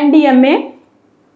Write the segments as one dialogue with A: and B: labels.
A: NDMA,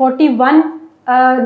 A: 41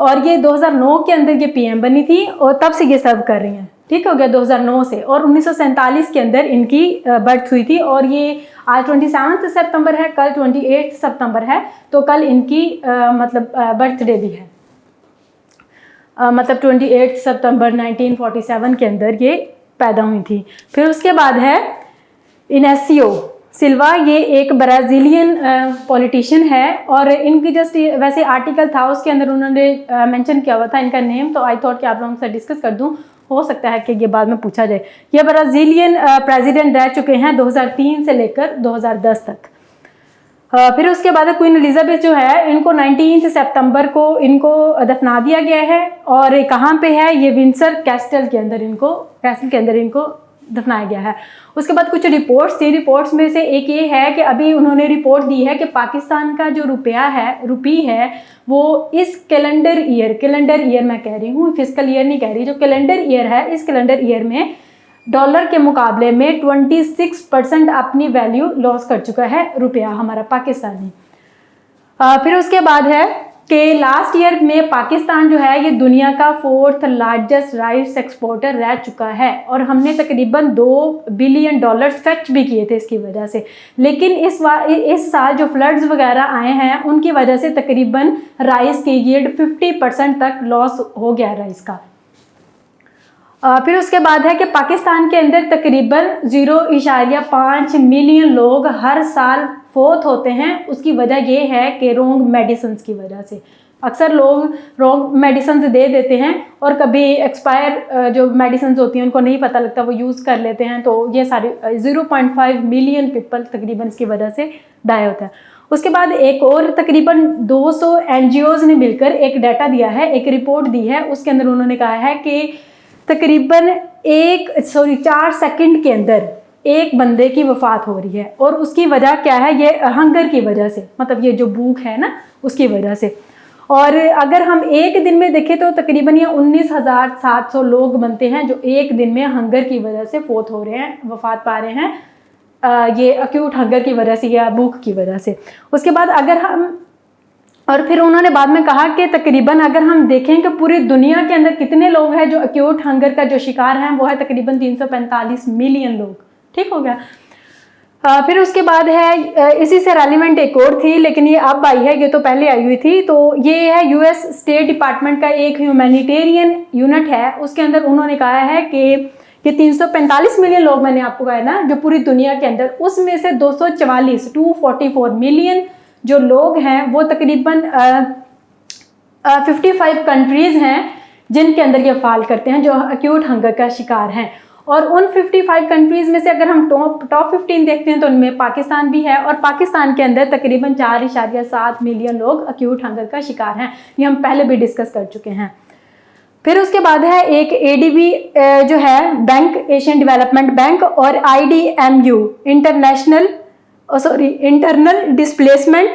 A: और ये 2009 के अंदर ये पीएम बनी थी और तब से ये सर्व कर रही हैं, ठीक हो गया, 2009 से। और 1947 के अंदर इनकी बर्थ हुई थी और ये आज 27 सितंबर है, कल 28 सितंबर है, तो कल इनकी मतलब बर्थडे भी है। मतलब 28 सितंबर 1947 के अंदर ये पैदा हुई थी। फिर उसके बाद है इनेसियो सिल्वा, ये एक ब्राज़ीलियन पॉलिटिशियन है और इनकी जस्ट वैसे आर्टिकल था उसके अंदर उन्होंने मेंशन किया हुआ था इनका नेम, तो आई थॉट कि आप लोगों से डिस्कस कर दूं, हो सकता है कि ये बाद में पूछा जाए। ये ब्राज़ीलियन प्रेसिडेंट रह चुके हैं 2003 से लेकर 2010 तक। फिर उसके बाद क्वीन एलिजाबेथ जो है इनको 19 सितंबर को इनको दफना दिया गया है और कहाँ पे है, ये विंडसर कैसल के अंदर इनको दफनाया गया है। उसके बाद कुछ रिपोर्ट्स थी, रिपोर्ट्स में से एक ये है कि अभी उन्होंने रिपोर्ट दी है कि पाकिस्तान का जो रुपी है वो इस कैलेंडर ईयर मैं कह रही हूँ, फिजिकल ईयर नहीं कह रही, जो कैलेंडर ईयर है इस कैलेंडर ईयर में डॉलर के मुकाबले में 26% अपनी वैल्यू लॉस कर चुका है रुपया हमारा पाकिस्तानी। फिर उसके बाद है कि लास्ट ईयर में पाकिस्तान जो है ये दुनिया का 4th लार्जेस्ट राइस एक्सपोर्टर रह चुका है और हमने तकरीबन $2 बिलियन फेच भी किए थे इसकी वजह से। लेकिन इस साल जो फ्लड्स वगैरह आए हैं उनकी वजह से तकरीबन राइस की यील्ड 50% तक लॉस हो गया राइस का। फिर उसके बाद है कि पाकिस्तान के अंदर तकरीबन 0.5 मिलियन लोग हर साल फोत होते हैं। उसकी वजह ये है कि रॉन्ग मेडिसिन्स की वजह से अक्सर लोग रॉन्ग मेडिसिन्स दे देते हैं और कभी एक्सपायर जो मेडिसिन्स होती हैं उनको नहीं पता लगता, वो यूज़ कर लेते हैं, तो ये सारे 0.5 मिलियन पीपल तकरीबन इसकी वजह से डाई होता है। उसके बाद एक और तकरीबन 200 NGOs ने मिलकर एक डाटा दिया है, एक रिपोर्ट दी है, उसके अंदर उन्होंने कहा है कि तकरीबन 4 सेकंड के अंदर एक बंदे की वफ़ात हो रही है और उसकी वजह क्या है, ये हंगर की वजह से, मतलब ये जो भूख है ना उसकी वजह से। और अगर हम एक दिन में देखें तो तकरीबन ये 19,700 लोग बनते हैं जो एक दिन में हंगर की वजह से फोत हो रहे हैं, वफ़ात पा रहे हैं, ये एक्यूट हंगर की वजह से या भूख की वजह से। उसके बाद अगर हम और फिर उन्होंने बाद में कहा कि तकरीबन अगर हम देखें कि पूरी दुनिया के अंदर कितने लोग हैं जो एक्यूट हंगर का जो शिकार हैं, वो है तकरीबन 345 मिलियन लोग, ठीक हो गया। फिर उसके बाद है इसी से रेलिवेंट एक और थी, लेकिन ये अब आई है, ये तो पहले आई हुई थी, तो ये है US स्टेट डिपार्टमेंट का एक ह्यूमैनिटेरियन यूनिट है, उसके अंदर उन्होंने कहा है कि 345 मिलियन लोग मैंने आपको कहा ना जो पूरी दुनिया के अंदर, उसमें से 244 मिलियन जो लोग हैं वो तकरीबन 55 कंट्रीज़ हैं जिनके अंदर ये फाल करते हैं जो एक्यूट हंगर का शिकार हैं। और उन 55 कंट्रीज़ में से अगर हम टॉप 15 देखते हैं तो उनमें पाकिस्तान भी है और पाकिस्तान के अंदर तकरीबन 4.7 मिलियन लोग एक्यूट हंगर का शिकार हैं, ये हम पहले भी डिस्कस कर चुके हैं। फिर उसके बाद है एक ADB जो है बैंक, एशियन डेवलपमेंट बैंक, और IDMU internal displacement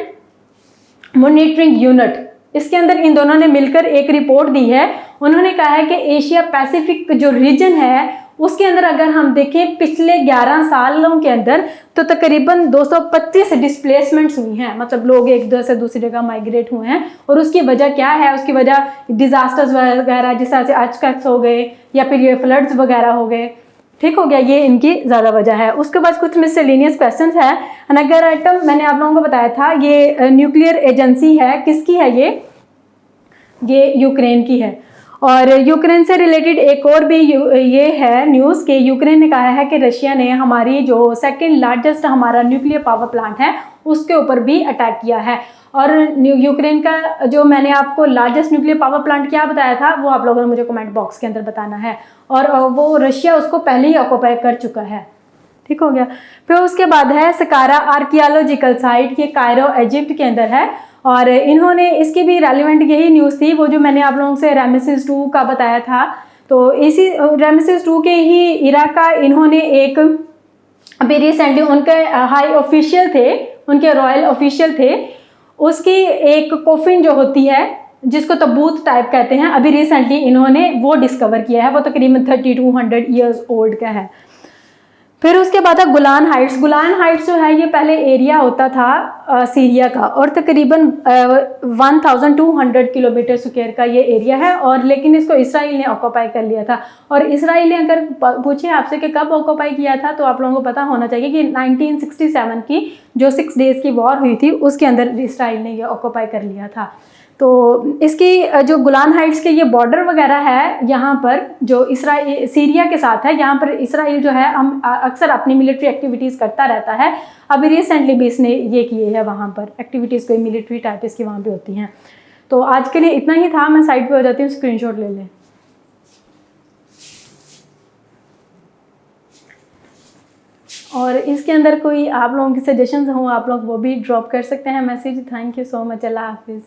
A: monitoring unit, इसके अंदर इन दोनों ने मिलकर एक रिपोर्ट दी है। उन्होंने कहा है कि एशिया पैसिफिक जो रीजन है उसके अंदर अगर हम देखें पिछले 11 सालों के अंदर तो तकरीबन 225 डिस्प्लेसमेंट्स हुई हैं, मतलब लोग एक जगह से दूसरी जगह माइग्रेट हुए हैं। और उसकी वजह क्या है, उसकी वजह डिजास्टर्स वगैरह जिस तरह से अर्थक्वेक्स हो गए या फिर ये फ्लड्स वगैरह हो गए, ठीक हो गया, ये इनकी ज़्यादा वजह है। उसके बाद कुछ मिसलेनियस क्वेश्चंस हैं। नगर आइटम मैंने आप लोगों को बताया था, ये न्यूक्लियर एजेंसी है, किसकी है ये यूक्रेन की है। और यूक्रेन से रिलेटेड एक और भी ये है न्यूज़ कि यूक्रेन ने कहा है कि रशिया ने हमारी जो सेकंड लार्जेस्ट हमारा न्यूक्लियर पावर प्लांट है उसके ऊपर भी अटैक किया है। और यूक्रेन का जो मैंने आपको लार्जेस्ट न्यूक्लियर पावर प्लांट क्या बताया था वो आप लोगों ने मुझे कमेंट बॉक्स के अंदर बताना है, और वो रशिया उसको पहले ही ऑक्यूपाई कर चुका है, ठीक हो गया। फिर उसके बाद है सकारा आर्कियोलॉजिकल साइट, ये कायरो इजिप्ट के अंदर है, और इन्होंने इसकी भी रेलिवेंट यही न्यूज़ थी वो जो मैंने आप लोगों से रामेसेस II का बताया था। तो इसी रामेसेस II के ही इराक का इन्होंने एक अभी रिसेंटली उनके हाई ऑफिशियल थे, उनके रॉयल ऑफिशियल थे, उसकी एक कोफिन जो होती है जिसको तबूत टाइप कहते हैं, अभी रिसेंटली इन्होंने वो डिस्कवर किया है, वो तकरीबन 3200 ईयर्स ओल्ड का है। फिर उसके बाद है गुलान हाइट्स। गुलान हाइट्स जो है ये पहले एरिया होता था सीरिया का, और तकरीबन 1200 किलोमीटर स्क्वायर का ये एरिया है, और लेकिन इसको इसराइल ने ऑक्यूपाई कर लिया था। और इसराइल ने अगर पूछे आपसे कि कब ऑक्यूपाई किया था, तो आप लोगों को पता होना चाहिए कि 1967 की जो 6 डेज़ की वॉर हुई थी उसके अंदर इसराइल ने ये ऑक्यूपाई कर लिया था। तो इसकी जो गुलान हाइट्स के ये बॉर्डर वगैरह है यहाँ पर जो इसराइल सीरिया के साथ है, यहाँ पर इसराइल जो है हम अक्सर अपनी मिलिट्री एक्टिविटीज़ करता रहता है। अभी रिसेंटली भी इसने ये किए हैं वहाँ पर एक्टिविटीज़, कोई मिलिट्री टाइप इसकी वहाँ पे होती हैं। तो आज के लिए इतना ही था, मैं साइड पे हो जाती हूँ, स्क्रीनशॉट ले लें। और इसके अंदर कोई आप लोगों की सजेशंस हों, आप लोग वो भी ड्रॉप कर सकते हैं message. Thank you so much. अल्लाह हाफिज़।